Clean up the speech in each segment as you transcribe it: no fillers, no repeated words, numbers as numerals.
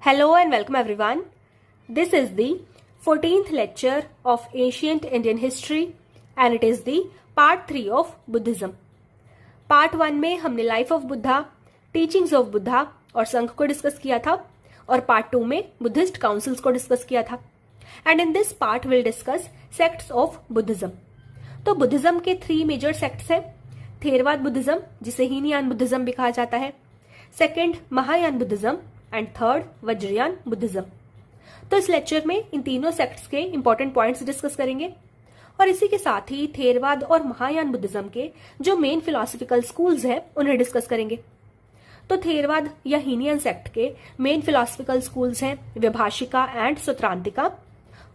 Hello and welcome everyone. This is the 14th lecture of Ancient Indian History and it is the part 3 of Buddhism. Part 1 में हमने life of Buddha, teachings of Buddha और संघ को discuss किया था और part 2 में बुद्धिस्ट काउंसिल्स को डिस्कस किया था. And in this part will discuss sects of Buddhism. तो बुद्धिज्म के 3 मेजर सेक्ट्स हैं. थेरवाद बुद्धिज्म जिसे हीनयान बुद्धिज्म भी कहा जाता है, second Mahayana Buddhism and third Vajrayana Buddhism. तो इस लेक्चर में इन तीनों सेक्ट्स के इंपॉर्टेंट पॉइंट्स डिस्कस करेंगे और इसी के साथ ही थेरवाद और महायान बुद्धिज्म के जो मेन फिलोसफिकल स्कूल्स हैं उन्हें डिस्कस करेंगे. तो थेरवाद या हीनयान सेक्ट के मेन फिलोसफिकल स्कूल्स हैं विभाषिका एंड सूत्रांतिका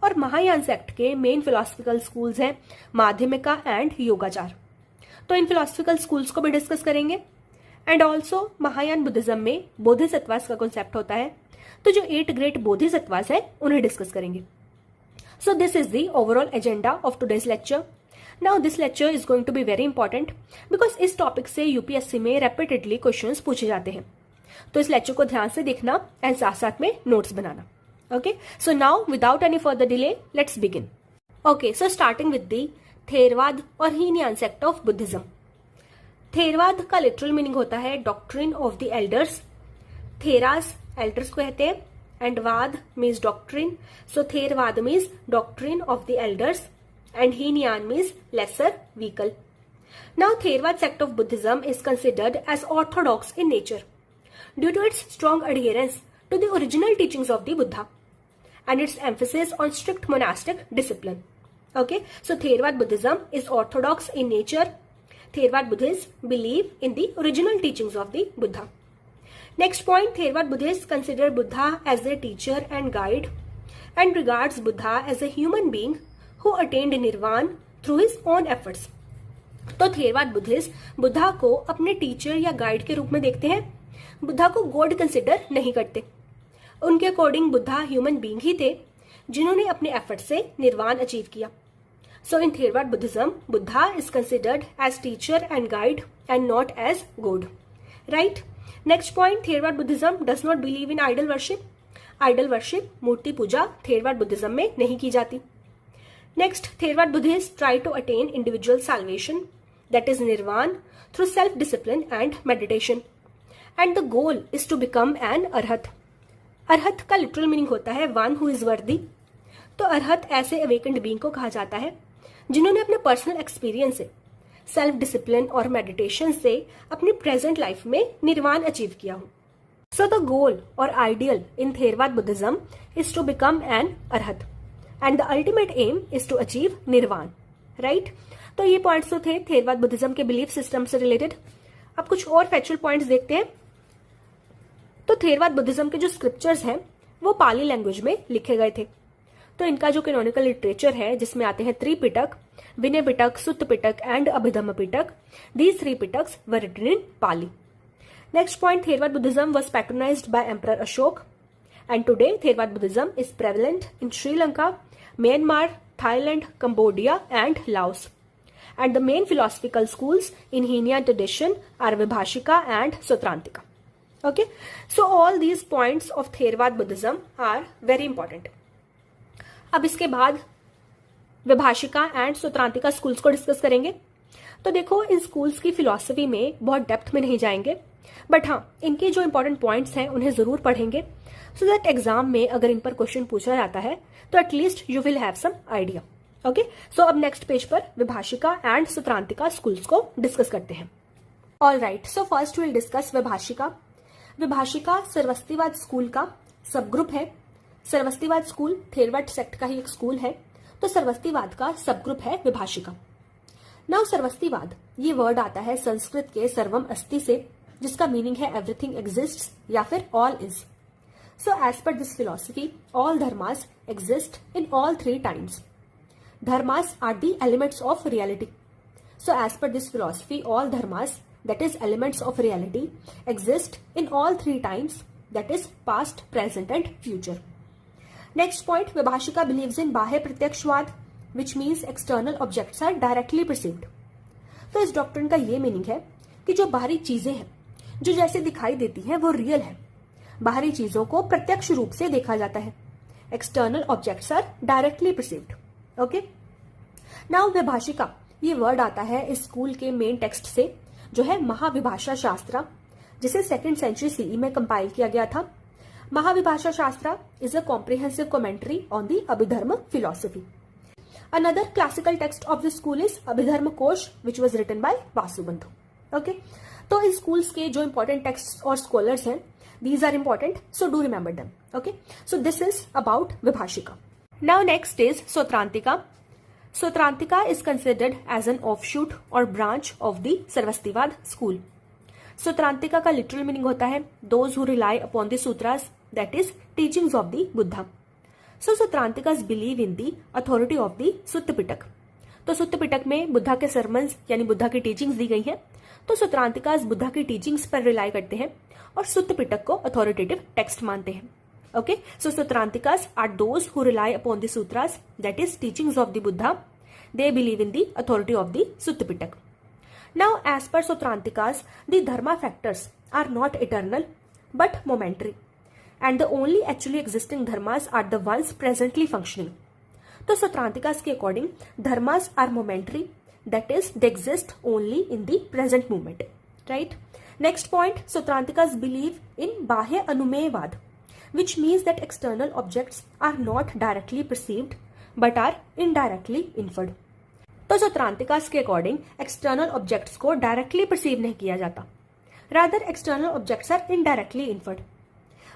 और महायान सेक्ट के मेन फिलोसफिकल स्कूल्स हैं माध्यमिका एंड योगाचार. तो इन फिलोसफिकल स्कूल्स को भी डिस्कस करेंगे. एंड ऑल्सो महायान बुद्धिज्म में बोधिसत्वास का कॉन्सेप्ट होता है, तो जो 8 ग्रेट बोधिसत्वास है उन्हें डिस्कस करेंगे. So this is the overall agenda of today's lecture. Now this lecture is going to be very important because इस टॉपिक से यूपीएससी में रेपिटेडली क्वेश्चंस पूछे जाते हैं. तो इस लेक्चर को ध्यान से देखना एंड साथ साथ में नोट्स बनाना. Okay, so now without any further delay let's begin. Okay, so starting with the Theravada और Hinayana sect of Buddhism. Theravada का लिटरल मीनिंग होता है doctrine of the elders. Theras elders को कहते हैं and vada means doctrine. So Theravada means doctrine of the elders and Hinayana means lesser vehicle. Now Theravada sect of Buddhism is considered as orthodox in nature due to it's strong adherence to the original teachings of the Buddha and its emphasis on strict monastic discipline. Okay, so Theravada Buddhism is orthodox in nature. Theravada Buddhists believe in the original teachings of the Buddha. Next point, Theravada Buddhists consider Buddha as their teacher and guide and regards Buddha as a human being who attained nirvana through his own efforts. तो Theravada Buddhist Buddha को अपने teacher या guide के रूप में देखते हैं. बुद्धा को गॉड कंसिडर नहीं करते. उनके अकॉर्डिंग बुद्धा ह्यूमन बीइंग ही थे जिन्होंने अपने एफर्ट से निर्वाण अचीव किया. So in Theravada Buddhism Buddha is considered as teacher and guide and not as god. Right. Next point, Theravada Buddhism does not believe in idol worship. Idol worship मूर्ति पूजा Theravada Buddhism में नहीं की जाती. Next, Theravada Buddhist try to attain individual salvation that is nirvana through self discipline and meditation and the goal is to become an arhat. Arhat का literal meaning होता है one who is वर्दी. तो अरहत ऐसे अवेकेंड बीइंग को कहा जाता है जिन्होंने अपने पर्सनल एक्सपीरियंस से सेल्फ डिसिप्लिन और मेडिटेशन से अपनी प्रेजेंट लाइफ में निर्वाण अचीव किया हो. सो द गोल और ideal in Theravada Buddhism is to become an arhat and the ultimate aim is to achieve nirvana. Right. तो ये पॉइंट्स तो थे थेरवाद बुद्धिज्म के बिलीफ सिस्टम से रिलेटेड. अब कुछ और फैक्चुअल पॉइंट्स देखते हैं. तो थेरवाद बुद्धिज्म के जो स्क्रिप्चर्स हैं वो पाली लैंग्वेज में लिखे गए थे. तो इनका जो कैनोनिकल लिटरेचर है जिसमें आते हैं Tripitaka, Vinaya Pitaka, Sutta Pitaka and Abhidhamma Pitaka. These 3 Pitakas were written in Pali. Next point, Theravada Buddhism was patronized by emperor Ashoka and today Theravada Buddhism is prevalent in Sri Lanka, Myanmar, Thailand, Cambodia and Laos. And the main philosophical schools in Heenyan tradition are Vibhashika and Sutrantika. Okay, so all these points of Theravada Buddhism are very important. अब इसके बाद विभाषिका and Sutrantika schools को discuss करेंगे. तो देखो इन schools की philosophy में बहुत डेप्थ में नहीं जाएंगे, बट हाँ इनके जो इंपॉर्टेंट पॉइंट्स हैं उन्हें जरूर पढ़ेंगे सो दैट एग्जाम में अगर इन पर क्वेश्चन पूछा जाता है तो at least you will have some idea. Okay, so अब नेक्स्ट पेज पर विभाषिका एंड सूत्रांतिका स्कूल्स को डिस्कस करते हैं. All right, so first will discuss Vibhashika. Vibhashika Sarvastivada school का सब ग्रुप है. सर्वस्तिवाद स्कूल थेरवाद सेक्ट का ही एक स्कूल है, तो सर्वस्तिवाद का सब ग्रुप है विभाषिका. नाउ सर्वस्तिवाद ये वर्ड आता है संस्कृत के सर्वम अस्ति से जिसका मीनिंग है एवरीथिंग एग्जिस्ट्स या फिर all is. So as per this philosophy all dharmas exist in all 3 times. Dharmas are the elements of reality. So as per this philosophy, all dharmas, that is elements of reality, exist in all 3 times, that is past, present and future. Next point, Vibhashika believes in Bahya Pratyakshvad, which means external objects are directly perceived. तो इस doctrine का ये meaning है कि जो बाहरी चीजें हैं जो जैसे दिखाई देती हैं वो रियल है, बाहरी चीजों को प्रत्यक्ष रूप से देखा जाता है। External objects are directly perceived. Okay, now Vibhashika ये वर्ड आता है इस स्कूल के मेन टेक्स्ट से, जो है महाविभाषा शास्त्र, जिसे 2nd सेंचुरी सीई में कंपाइल किया गया था। Mahavibhasha shastra is a comprehensive commentary on the Abhidharma philosophy. Another classical text of the school is Abhidharma Kosha, which was written by Vasubandhu. Okay, तो इस स्कूल्स के जो इंपॉर्टेंट टेक्स्ट और स्कॉलर्स हैं, these are important, so do remember them. Okay, so this is about विभाषिका. Now next is सोत्रांतिका. सोत्रांतिका is considered as an offshoot or branch of the सर्वस्तिवाद school. सोत्रांतिका का literal meaning होता है those who rely upon the sutras, that is teachings of the Buddha. So Sutrantikas believe in the authority of the सुत्त पिटक। तो सुत्त पिटक में बुद्धा के sermons यानी बुद्धा की teachings दी गई हैं। तो सुत्रांतिकास बुद्धा की टीचिंग्स पर रिलाई करते हैं और सुत्त पिटक को अथॉरिटेटिव टेक्स्ट मानते हैं। Okay, so Sutrantikas are those who rely upon the sutras, that is teachings of the Buddha. They believe in the authority of the Sutta Pitaka. Now as per Sutrantikas the dharma factors are not eternal but momentary and the only actually existing dharmas are the ones presently functioning. तो सोत्रांतिकास के according dharmas are momentary, that is they exist only in the present moment, right. Next point, Sutrantikas believe in Bahya Anumeyavada, which means that external objects are not directly perceived but are indirectly inferred. तो सोत्रांतिकास के according external objects को directly perceive नहीं किया जाता, rather external objects are indirectly inferred.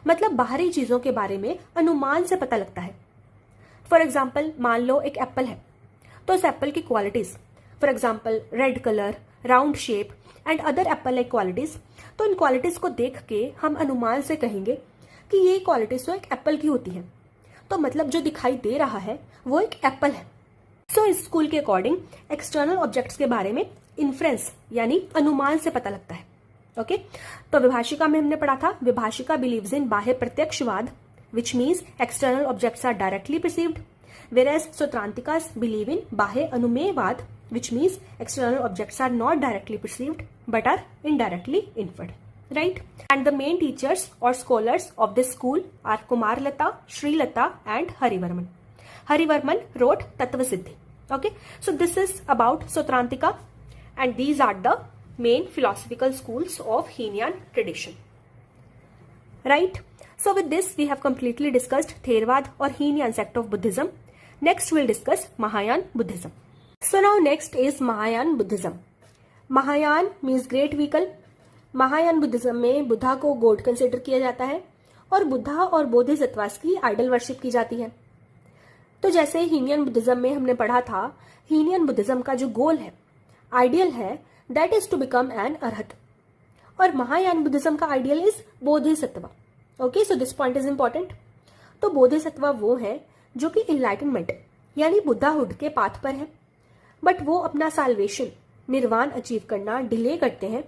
मतलब बाहरी चीजों के बारे में अनुमान से पता लगता है। फॉर एग्जाम्पल, मान लो एक एप्पल है, तो उस एप्पल की qualities, for example red colour, round shape and other Apple like qualities, तो इन क्वालिटीज को देख के हम अनुमान से कहेंगे कि ये क्वालिटीज तो एक एप्पल की होती है। तो मतलब जो दिखाई दे रहा है वो एक एप्पल है। सो इस स्कूल के अकॉर्डिंग एक्सटर्नल ऑब्जेक्ट्स के बारे में इन्फ्रेंस यानी अनुमान से पता लगता है। ओके, तो विभाषिका में हमने पढ़ा था विभाषिका believes in Bahya Pratyakshavada, which means external objects are directly perceived, whereas Sutrantikas believe in बाह्य अनुमेयवाद, which means external objects are not directly perceived but are indirectly inferred, right? And the main teachers or scholars of this school are Kumarlata, Srilata and Harivarman. Harivarman wrote Tattvasiddhi. Okay, so this is about Sutrantika and these are the main philosophical schools of Hinian tradition, right? So with this we have completely discussed Theravada or Hinian sect of Buddhism. Next we'll discuss Mahayana Buddhism. So now next is Mahayana Buddhism. Mahayana means great vehicle. Mahayana Buddhism में बुद्धा को God consider किया जाता है और बुद्धा और बोधिसत्वास की idol worship की जाती है। तो जैसे हीनियन बुद्धिज्म में हमने पढ़ा था, हीनियन बुद्धिज्म का जो गोल है, आइडियल है, that is to become an arhat, और महायान बुद्धिज्म का ideal is Bodhisattva. Okay, so this point is important. तो बोधिसत्व वो है जो कि इनलाइटनमेंट यानी बुद्धाहुड के पाथ पर है, बट वो अपना साल्वेशन निर्वाण अचीव करना डिले करते हैं,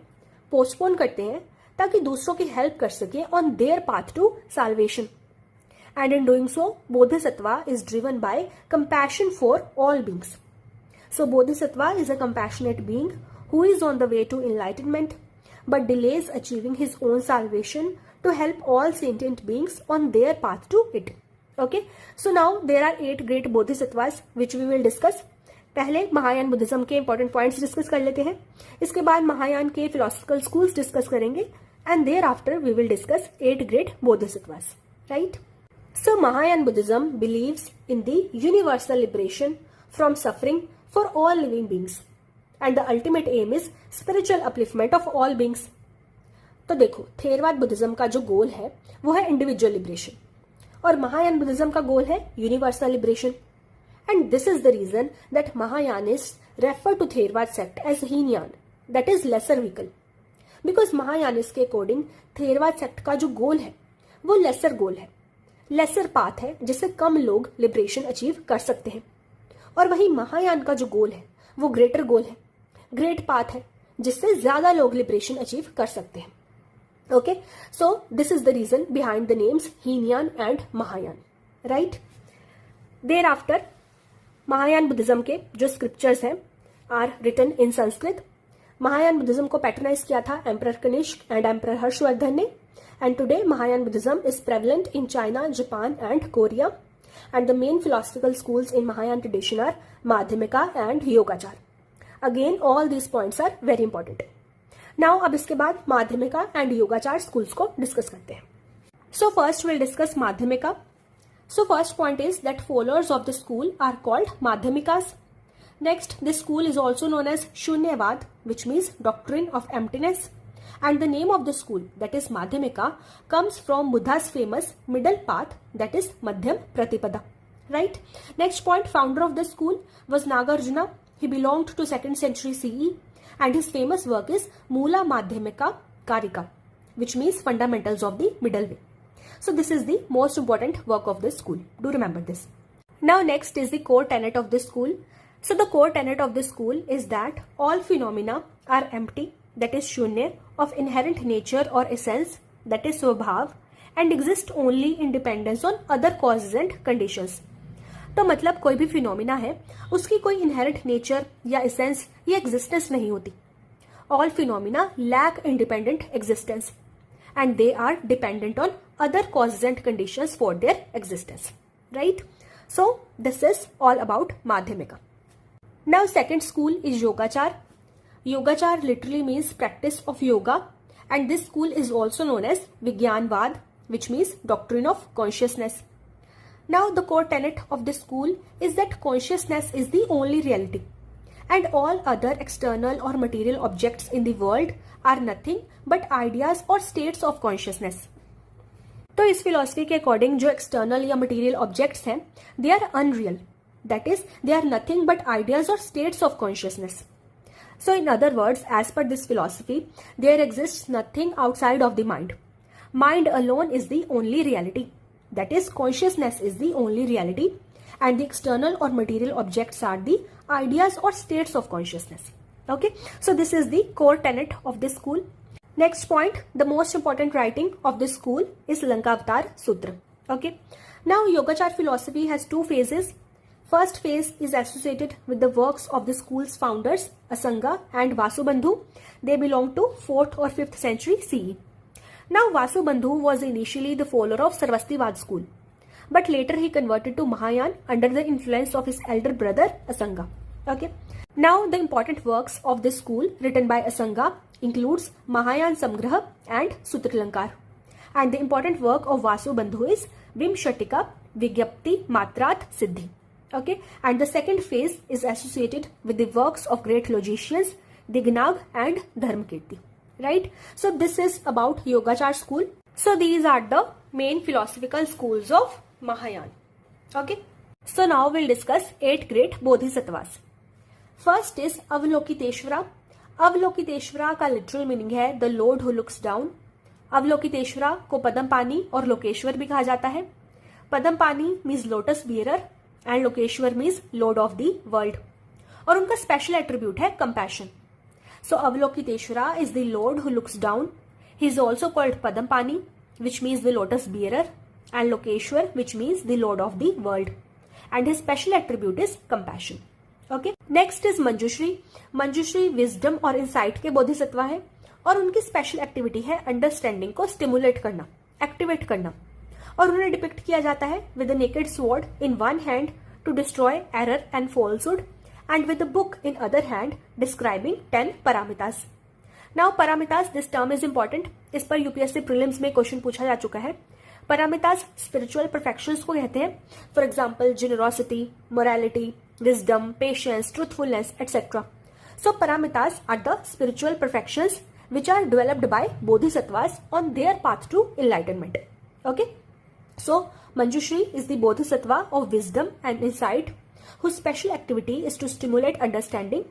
पोस्टपोन करते हैं, ताकि दूसरों की हेल्प कर सके on their path to salvation. And in doing so Bodhisattva is driven by compassion for all beings. So Bodhisattva is a compassionate being who is on the way to enlightenment but delays achieving his own salvation to help all sentient beings on their path to it. Okay, so now there are 8 great bodhisattvas which we will discuss. पहले Mahayana Buddhism के important points discuss कर लेते हैं, इसके बाद महायान के philosophical schools discuss करेंगे and there after we will discuss 8 great Bodhisattvas, right. So Mahayana Buddhism believes in the universal liberation from suffering for all living beings and the ultimate aim is spiritual upliftment of all beings. तो देखो, Theravada Buddhism का जो गोल है वो है individual liberation और Mahayana Buddhism का goal है universal liberation. And this is the reason that Mahayanist refer to Theravada sect as Hinayana, that is lesser vehicle, because Mahayanist के अकॉर्डिंग थेरवाद सेक्ट का जो गोल है वो लेसर गोल है, लेसर पाथ है जिससे कम लोग लिबरेशन अचीव कर सकते हैं, और वही महायान का जो गोल है वो ग्रेटर गोल है, ग्रेट पाथ है जिससे ज्यादा लोग लिबरेशन अचीव कर सकते हैं। Okay, so this is the reason behind the names Hinayana and Mahayana, right. There after Mahayana Buddhism के जो स्क्रिप्चर्स हैं are written in Sanskrit. Mahayana Buddhism को पैट्रोनाइज किया था emperor Kanishka and emperor Harshavardhan ने, And today Mahayana Buddhism is prevalent in China, Japan and Korea. And the main philosophical schools in Mahayana tradition are Madhyamika and Yogachar. Again, all these points are very important. Now, अब इसके बाद Madhyamika and Yogachara schools को discuss करते हैं. So first we'll discuss Madhyamika. So first point is that followers of the school are called Madhyamikas. Next, this school is also known as Shunyavad, which means doctrine of emptiness. And the name of the school, that is Madhyamika, comes from Buddha's famous middle path, that is Madhyam Pratipada. Right? Next point, founder of the school was Nagarjuna. He belonged to 2nd century CE, and his famous work is Mula Madhyamika Karika, which means fundamentals of the middle way. So this is the most important work of this school. Do remember this. Now next is the core tenet of this school. So the core tenet of this school is that all phenomena are empty, that is shunya, of inherent nature or essence, that is स्वभाव, and exist only in dependence on other causes and conditions. तो मतलब कोई भी phenomena है, उसकी कोई inherent nature या essence या एग्जिस्टेंस नहीं होती. All phenomena lack independent existence and they are dependent on other causes and conditions for their existence. Right? So this is all about Madhyamika. Now second school is Yogachar. Yogachar literally means practice of yoga, and this school is also known as Vigyanvad, which means doctrine of consciousness. Now the core tenet of this school is that consciousness is the only reality, and all other external or material objects in the world are nothing but ideas or states of consciousness. तो इस philosophy के according जो external या material objects हैं, they are unreal, that is they are nothing but ideas और states of consciousness. So in other words, as per this philosophy, there exists nothing outside of the mind. Mind alone is the only reality. That is, consciousness is the only reality, and the external or material objects are the ideas or states of consciousness. Okay, so this is the core tenet of this school. Next point, the most important writing of this school is Lankavatar Sutra. Okay, now Yogachar philosophy has two phases. First phase is associated with the works of the school's founders Asanga and Vasubandhu. They belong to 4th or 5th century CE. Now Vasubandhu was initially the follower of Sarvastivada school, but later he converted to Mahayana under the influence of his elder brother Asanga. Okay. Now the important works of this school written by Asanga includes Mahayana Samgraha and Sutralankar. And the important work of Vasubandhu is Vimshatika Vigyapti Matrat Siddhi. Okay. And the second phase is associated with the works of great logicians Dignag and Dharmakirti. Right. So this is about Yogachar school. So these are the main philosophical schools of Mahayana. Okay. So now we'll discuss 8 great Bodhisattvas. First is Avalokiteshvara. Avalokiteshvara का literal meaning है the lord who looks down. Avalokiteshvara को पद्मपानी और लोकेश्वर भी कहा जाता है. Padmapani means lotus bearer and Lokeshvara means lord of the world, और उनका स्पेशल एट्रीब्यूट है compassion. So Avalokiteshvara is the lord who looks down. He is also called Padmapani which means the lotus bearer, and Lokeshvara which means the lord of the world, and his special attribute is compassion. Okay, next is Manjushri. Manjushri wisdom और insight के बोधिसत्वा है, और उनकी special activity है understanding को stimulate करना, activate करना, और उन्हें डिपिक्ट किया जाता है with a naked sword in one hand to destroy error and falsehood, and with a book in other hand describing 10 paramitās. Now paramitās, this term is important. इस पर यूपीएससी प्रीलिम्स में question पूछा जा चुका है. paramitās स्पिरिचुअल परफेक्शंस को कहते हैं. For example generosity, morality, wisdom, patience, truthfulness, etc. So paramitās are the spiritual perfections which are developed by bodhisattvas on their path to enlightenment. Okay, so Manjushri is the bodhisattva of wisdom and insight, whose special activity is to stimulate understanding,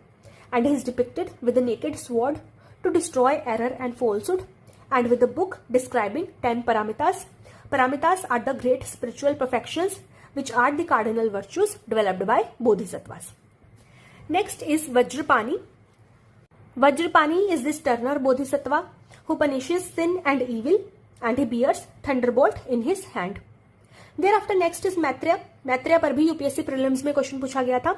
and he is depicted with a naked sword to destroy error and falsehood, and with a book describing 10 paramitās. Paramitās are the great spiritual perfections which are the cardinal virtues developed by bodhisattvas. Next is Vajrapani. Vajrapani is this Turner bodhisattva who punishes sin and evil, and he bears thunderbolt in his hand. Thereafter next is Maitreya. Maitreya पर भी UPSC prelims में question पूछा गया था.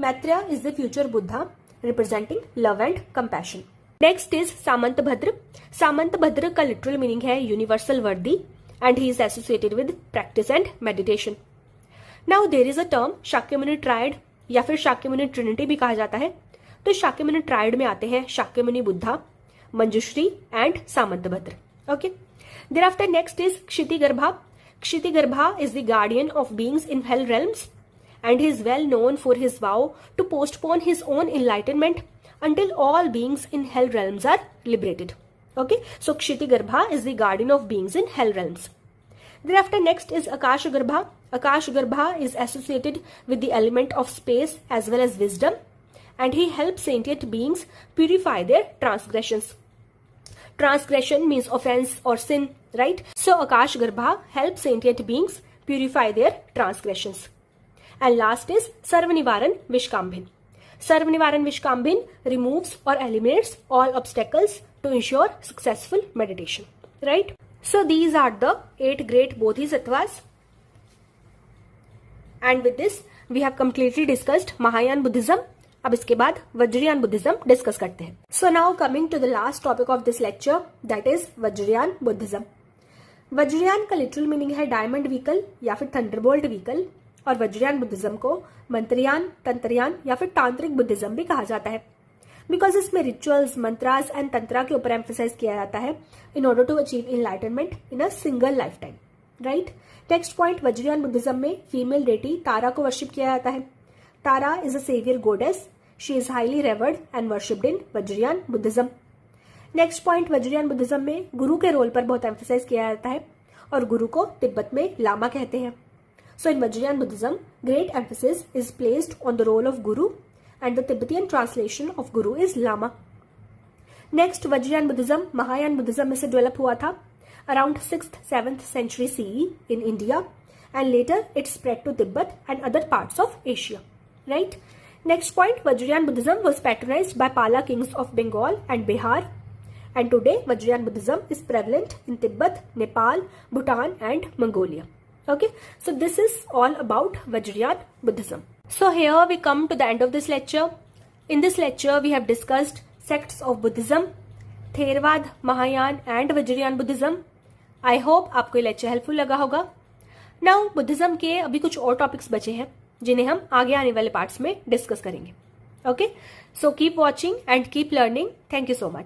Maitreya is the future Buddha representing love and compassion. Next is Samantabhadra. Samantabhadra का literal meaning है universal worthy and he is associated with practice and meditation. Now there is a term Shakyamuni tried या फिर Shakyamuni Trinity भी कहा जाता है. तो Shakyamuni tried में आते हैं शाक्यमुनि बुद्धा, मंजुश्री एंड सामंत भद्र. Okay. Thereafter next is Kshitigarbha. Kshitigarbha is the guardian of beings in hell realms and he is well known for his vow to postpone his own enlightenment until all beings in hell realms are liberated. Okay, so Kshitigarbha is the guardian of beings in hell realms. Thereafter next is Akashagarbha. Akashagarbha is associated with the element of space as well as wisdom and he helps sentient beings purify their transgressions. Transgression means offense or sin, right? So Akashagarbha helps sentient beings purify their transgressions. And last is Sarvanivaran Vishkambhin. Sarvanivaran Vishkambhin removes or eliminates all obstacles to ensure successful meditation, right? So these are the 8 great bodhisattvas. And with this we have completely discussed Mahayana Buddhism. अब इसके बाद Vajrayana Buddhism discuss करते हैं. So now coming to the last topic of this lecture, that is Vajrayana Buddhism. Vajrayana का literal meaning है diamond vehicle या फिर Thunderbolt vehicle और वज्रयान बुद्धिज्म को मंत्रयान, तंत्रयान या फिर तांत्रिक बुद्धिज्म भी कहा जाता है बिकॉज इसमें रिचुअल्स, मंत्रास एंड तंत्रा के ऊपर एम्फेसाइज किया जाता है in order to achieve enlightenment in a single life time, right. Next point, Vajrayana Buddhism में फीमेल डेटी तारा को वर्शिप किया जाता है. Tara is a savior goddess. She is highly revered and worshipped in Vajrayana Buddhism. Next point, Vajrayana Buddhism में गुरु के role पर बहुत emphasise किया जाता है और गुरु को तिब्बत में लामा कहते हैं. So in Vajrayana Buddhism great emphasis is placed on the role of guru and the Tibetan translation of guru is lama. Next, Vajrayana Buddhism Mahayana Buddhism में से डेवलप हुआ था around 6th-7th century CE in India and later it spread to Tibet and other parts of Asia. Right. Next point, Vajrayana Buddhism was patronized by Pala kings of Bengal and Bihar, and today Vajrayana Buddhism is prevalent in Tibet, Nepal, Bhutan, and Mongolia. Okay, so this is all about Vajrayana Buddhism. So here we come to the end of this lecture. In this lecture, we have discussed sects of Buddhism, Theravada, Mahayana, and Vajrayana Buddhism. I hope आपको ये lecture helpful लगा होगा. Now Buddhism के अभी कुछ और topics बचे हैं जिन्हें हम आगे आने वाले पार्ट्स में डिस्कस करेंगे. Okay, so keep watching and keep learning. Thank you so much.